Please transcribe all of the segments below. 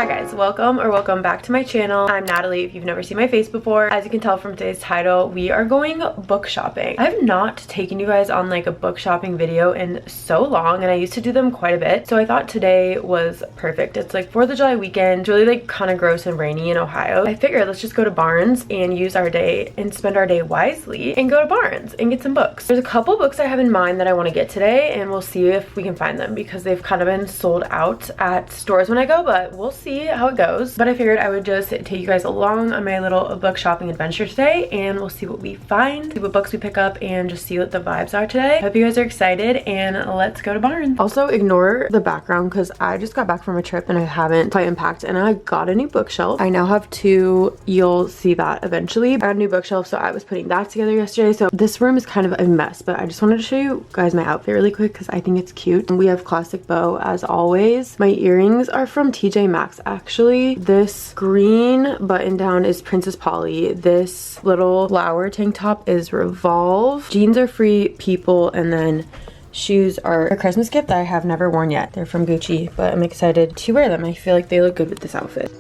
Hi guys, welcome back to my channel. I'm Natalie if you've never seen my face before. As you can tell from today's title, we are going book shopping. I have not taken you guys on like a book shopping video in so long, and I used to do them quite a bit, so I thought today was perfect. It's like 4th of July weekend. It's really like kind of gross and rainy in Ohio. I figured let's just go to Barnes and use our day and spend our day wisely and go to Barnes and get some books. There's a couple books I have in mind that I want to get today, and we'll see if we can find them because they've kind of been sold out at stores when I go, but we'll see how it goes. But I figured I would just take you guys along on my little book shopping adventure today, and we'll see what we find, see what books we pick up, and just see what the vibes are today. Hope you guys are excited, and let's go to Barnes. Also, ignore the background because I just got back from a trip and I haven't quite unpacked, and I got a new bookshelf. I now have two. You'll see that eventually. I got a new bookshelf, so I was putting that together yesterday. So this room is kind of a mess, but I just wanted to show you guys my outfit really quick because I think it's cute. We have classic bow as always. My earrings are from TJ Maxx actually. This green button down is Princess Polly. This little flower tank top is Revolve. Jeans are Free People, and then shoes are a Christmas gift that I have never worn yet. They're from Gucci, but I'm excited to wear them. I feel like they look good with this outfit.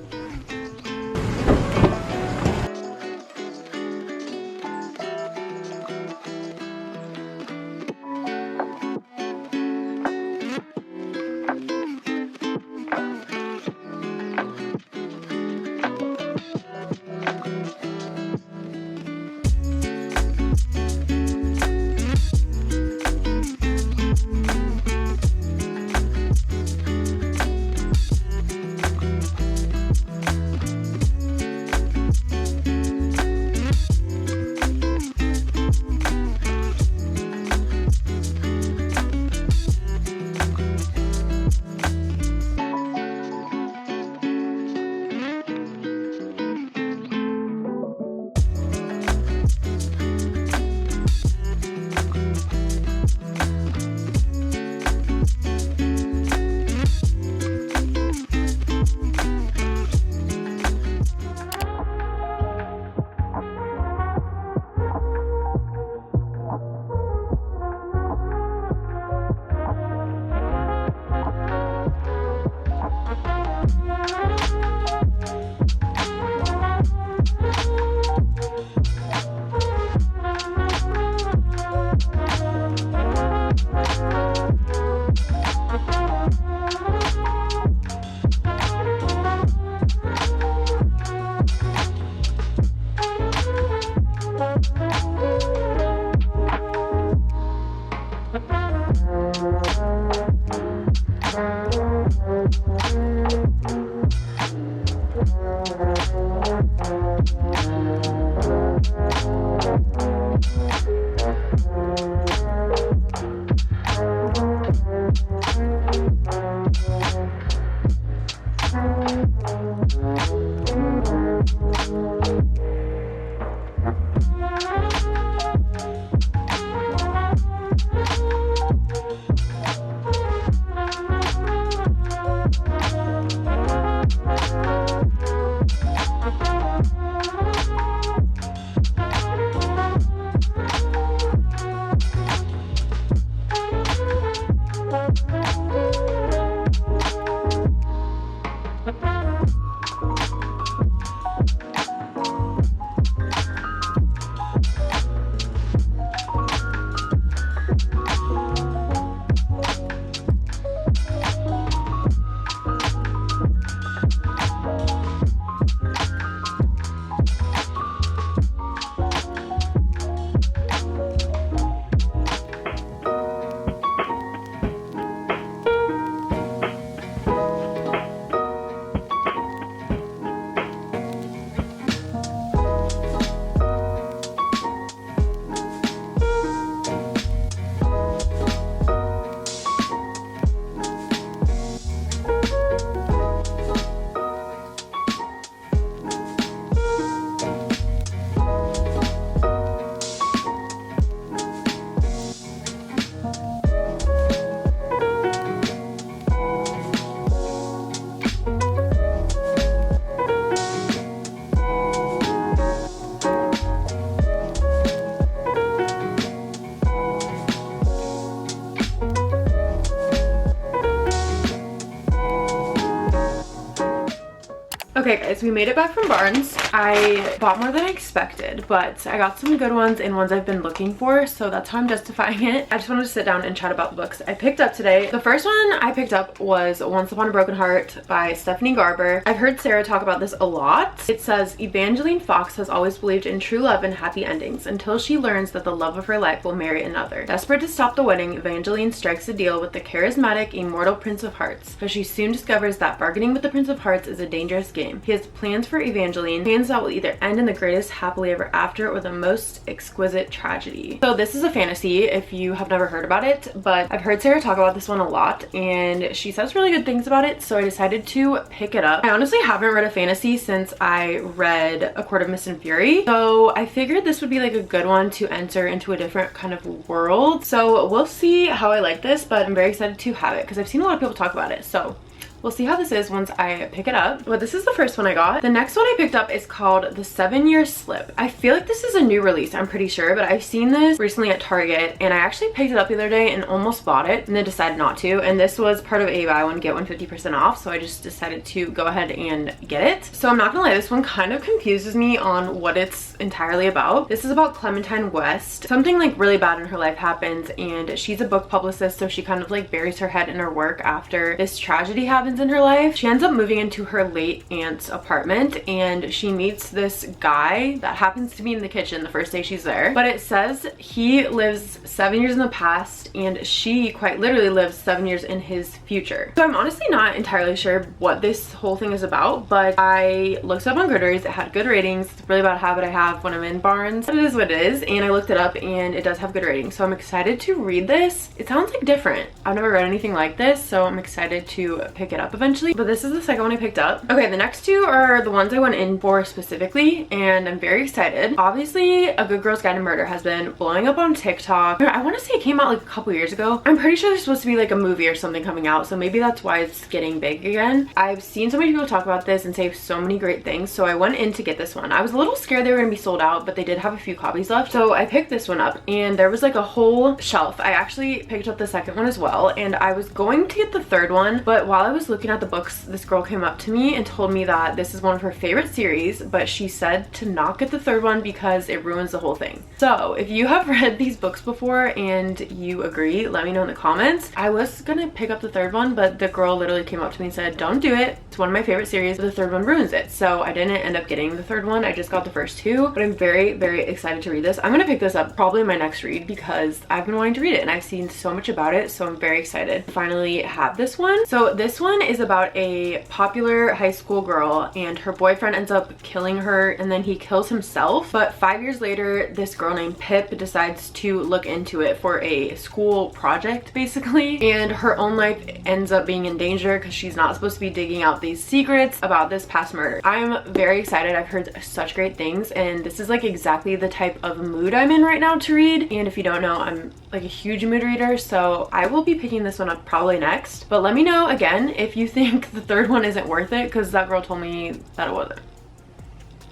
Okay guys, we made it back from Barnes. I bought more than I expected, but I got some good ones and ones I've been looking for, so that's how I'm justifying it. I just wanted to sit down and chat about the books I picked up today. The first one I picked up was Once Upon a Broken Heart by Stephanie Garber. I've heard Sarah talk about this a lot. It says, Evangeline Fox has always believed in true love and happy endings until she learns that the love of her life will marry another. Desperate to stop the wedding, Evangeline strikes a deal with the charismatic, immortal Prince of Hearts, but she soon discovers that bargaining with the Prince of Hearts is a dangerous game. He has plans for Evangeline, plans that will either end in the greatest happily ever after or the most exquisite tragedy. So this is a fantasy if you have never heard about it, but I've heard Sarah talk about this one a lot and she says really good things about it, so I decided to pick it up. I honestly haven't read a fantasy since I read A Court of Mist and Fury, so I figured this would be like a good one to enter into a different kind of world. So we'll see how I like this, but I'm very excited to have it because I've seen a lot of people talk about it. So we'll see how this is once I pick it up. But this is the first one I got. The next one I picked up is called The 7-Year Slip. I feel like this is a new release, I'm pretty sure, but I've seen this recently at Target and I actually picked it up the other day and almost bought it and then decided not to. And this was part of a buy one get one 50% off, so I just decided to go ahead and get it. So I'm not gonna lie, this one kind of confuses me on what it's entirely about. This is about Clementine West. Something like really bad in her life happens and she's a book publicist, so she kind of like buries her head in her work after this tragedy happens in her life. She ends up moving into her late aunt's apartment and she meets this guy that happens to be in the kitchen the first day she's there, but it says he lives 7 years in the past and she quite literally lives 7 years in his future. So I'm honestly not entirely sure what this whole thing is about, but I looked up on Goodreads. It had good ratings. It's a really bad habit I have when I'm in Barnes. It is what it is, and I looked it up and it does have good ratings, so I'm excited to read this. It sounds like different. I've never read anything like this, so I'm excited to pick it up eventually. But this is the second one I picked up. Okay, the next two are the ones I went in for specifically, and I'm very excited. Obviously, A Good Girl's Guide to Murder has been blowing up on TikTok. I want to say it came out like a couple years ago. I'm pretty sure there's supposed to be like a movie or something coming out, so maybe that's why it's getting big again. I've seen so many people talk about this and say so many great things, so I went in to get this one. I was a little scared they were gonna be sold out, but they did have a few copies left, so I picked this one up and there was like a whole shelf. I actually picked up the second one as well, and I was going to get the third one, but while I was looking at the books, this girl came up to me and told me that this is one of her favorite series, but she said to not get the third one because it ruins the whole thing. So if you have read these books before and you agree, let me know in the comments. I was gonna pick up the third one, but the girl literally came up to me and said, don't do it. It's one of my favorite series, but the third one ruins it. So I didn't end up getting the third one. I just got the first two, but I'm very, very excited to read this. I'm gonna pick this up probably my next read because I've been wanting to read it and I've seen so much about it, so I'm very excited to finally have this one. So this one is about a popular high school girl and her boyfriend ends up killing her and then he kills himself, but 5 years later this girl named Pip decides to look into it for a school project basically, and her own life ends up being in danger because she's not supposed to be digging out these secrets about this past murder. I'm very excited. I've heard such great things and this is like exactly the type of mood I'm in right now to read, and if you don't know, I'm like a huge mood reader, so I will be picking this one up probably next. But let me know again if you think the third one isn't worth it, because that girl told me that it wasn't.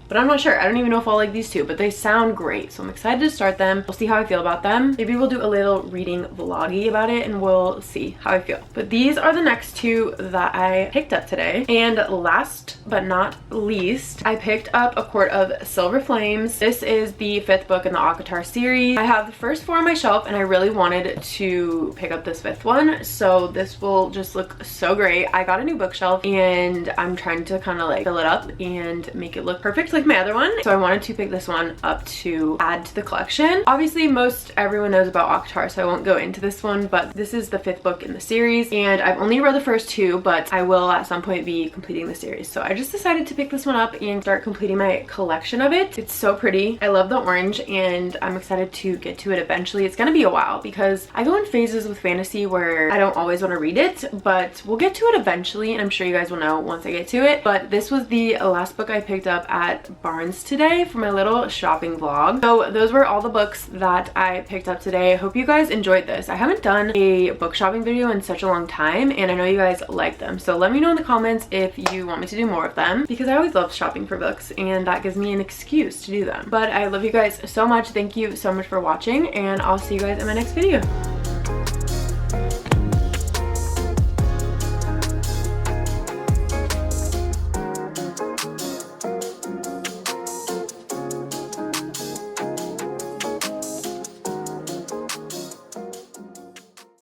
But I'm not sure. I don't even know if I'll like these two, but they sound great, so I'm excited to start them. We'll see how I feel about them. Maybe we'll do a little reading vloggy about it and we'll see how I feel. But these are the next two that I picked up today. And last but not least, I picked up A Court of Silver Flames. This is the 5th book in the ACOTAR series. I have the first 4 on my shelf and I really wanted to pick up this 5th one, so this will just look so great. I got a new bookshelf and I'm trying to kind of like fill it up and make it look perfect like my other one, so I wanted to pick this one up to add to the collection. Obviously most everyone knows about ACOTAR, so I won't go into this one, but this is the 5th book in the series and I've only read the first 2, but I will at some point be completing the series, so I just decided to pick this one up and start completing my collection of it. It's so pretty. I love the orange and I'm excited to get to it eventually. It's gonna be a while because I go in phases with fantasy where I don't always want to read it, but we'll get to it eventually and I'm sure you guys will know once I get to it. But this was the last book I picked up at Barnes today for my little shopping vlog. So those were all the books that I picked up today. I hope you guys enjoyed this. I haven't done a book shopping video in such a long time and I know you guys like them, so let me know in the comments if you want me to do more of them, because I always love shopping for books and that gives me an excuse to do them. But I love you guys so much. Thank you so much for watching and I'll see you guys in my next video.